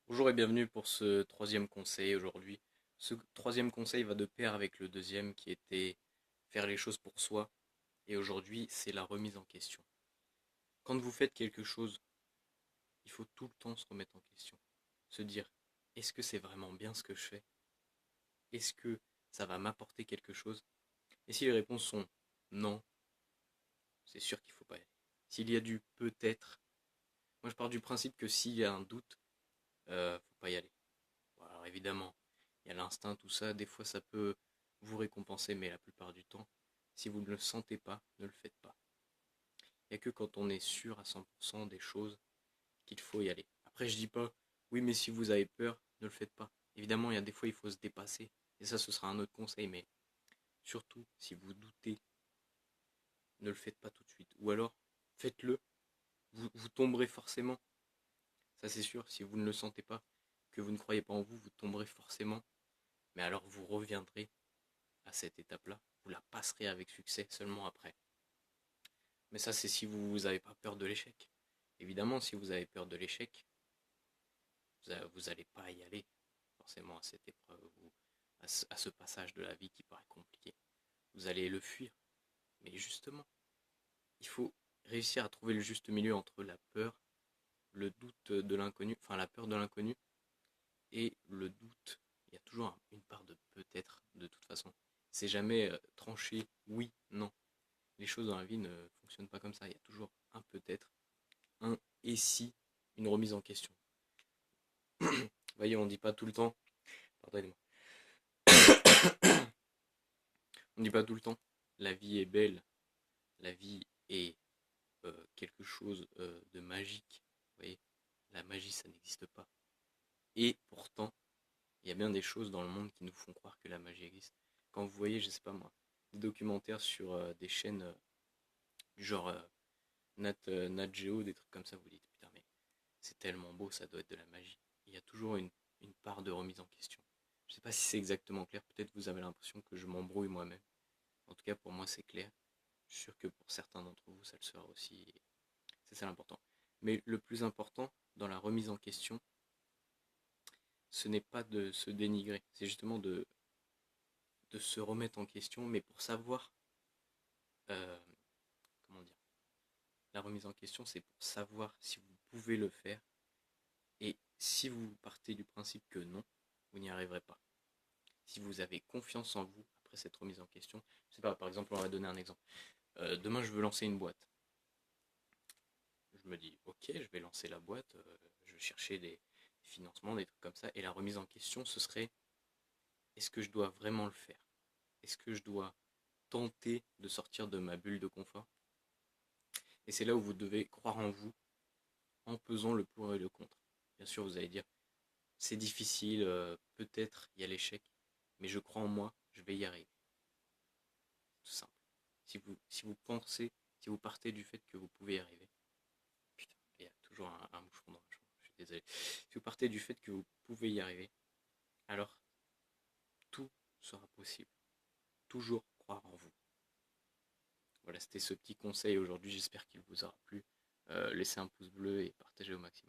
Bonjour et bienvenue pour ce troisième conseil aujourd'hui. Ce troisième conseil va de pair avec le deuxième qui était faire les choses pour soi. Et aujourd'hui, c'est la remise en question. Quand vous faites quelque chose, il faut tout le temps se remettre en question. Se dire, est-ce que c'est vraiment bien ce que je fais? Est-ce que ça va m'apporter quelque chose? Et si les réponses sont non, c'est sûr qu'il ne faut pas y aller. S'il y a du peut-être, moi je pars du principe que s'il y a un doute, faut pas y aller. Bon, alors évidemment, il y a l'instinct, tout ça, des fois ça peut vous récompenser, mais la plupart du temps, si vous ne le sentez pas, ne le faites pas. Il n'y a que quand on est sûr à 100% des choses qu'il faut y aller. Après, je dis pas, oui, mais si vous avez peur, ne le faites pas. Évidemment, il y a des fois, il faut se dépasser. Et ça, ce sera un autre conseil, mais surtout, si vous doutez, ne le faites pas tout de suite. Ou alors, faites-le, vous tomberez forcément. Ça, c'est sûr, si vous ne le sentez pas, que vous ne croyez pas en vous, vous tomberez forcément. Mais alors, vous reviendrez à cette étape-là, vous la passerez avec succès seulement après. Mais ça, c'est si vous n'avez pas peur de l'échec. Évidemment, si vous avez peur de l'échec, vous n'allez pas y aller forcément à cette épreuve ou à ce passage de la vie qui paraît compliqué. Vous allez le fuir. Mais justement, il faut réussir à trouver le juste milieu entre la peur, le doute de l'inconnu, enfin la peur de l'inconnu et le doute. Il y a toujours une part de peut-être de toute façon. C'est jamais tranché oui, non. Les choses dans la vie ne fonctionnent pas comme ça. Il y a toujours un peut-être, un et si, une remise en question. Vous voyez, on ne dit pas tout le temps, pardonnez-moi, on ne dit pas tout le temps, la vie est belle, la vie est quelque chose de magique. Vous voyez, la magie, ça n'existe pas. Et pourtant, il y a bien des choses dans le monde qui nous font croire que la magie existe. Quand vous voyez, je sais pas moi, des documentaires sur des chaînes du genre Nat Geo, des trucs comme ça, vous dites putain mais c'est tellement beau, ça doit être de la magie. Il y a toujours une part de remise en question. Je ne sais pas si c'est exactement clair, peut-être vous avez l'impression que je m'embrouille moi-même. En tout cas, pour moi, c'est clair. Je suis sûr que pour certains d'entre vous, ça le sera aussi. C'est ça l'important. Mais le plus important dans la remise en question, ce n'est pas de se dénigrer, c'est justement de se remettre en question, mais pour savoir, euh, comment dire, la remise en question, c'est pour savoir si vous pouvez le faire. Et si vous partez du principe que non, vous n'y arriverez pas. Si vous avez confiance en vous après cette remise en question, je sais pas, par exemple, on va donner un exemple. Demain, je veux lancer une boîte. Je me dis, ok, je vais lancer la boîte, je vais chercher des financements, des trucs comme ça. Et la remise en question, ce serait, est-ce que je dois vraiment le faire? Est-ce que je dois tenter de sortir de ma bulle de confort? Et c'est là où vous devez croire en vous, en pesant le pour et le contre. Bien sûr, vous allez dire, c'est difficile, peut-être il y a l'échec, mais je crois en moi, je vais y arriver. Tout simple. Si vous pensez, si vous partez du fait que vous pouvez y arriver, putain, il y a toujours un moucheron dans la chambre, je suis désolé. Si vous partez du fait que vous pouvez y arriver, alors tout sera possible. Toujours croire en vous. Voilà, c'était ce petit conseil aujourd'hui, j'espère qu'il vous aura plu. Laissez un pouce bleu et partagez au maximum.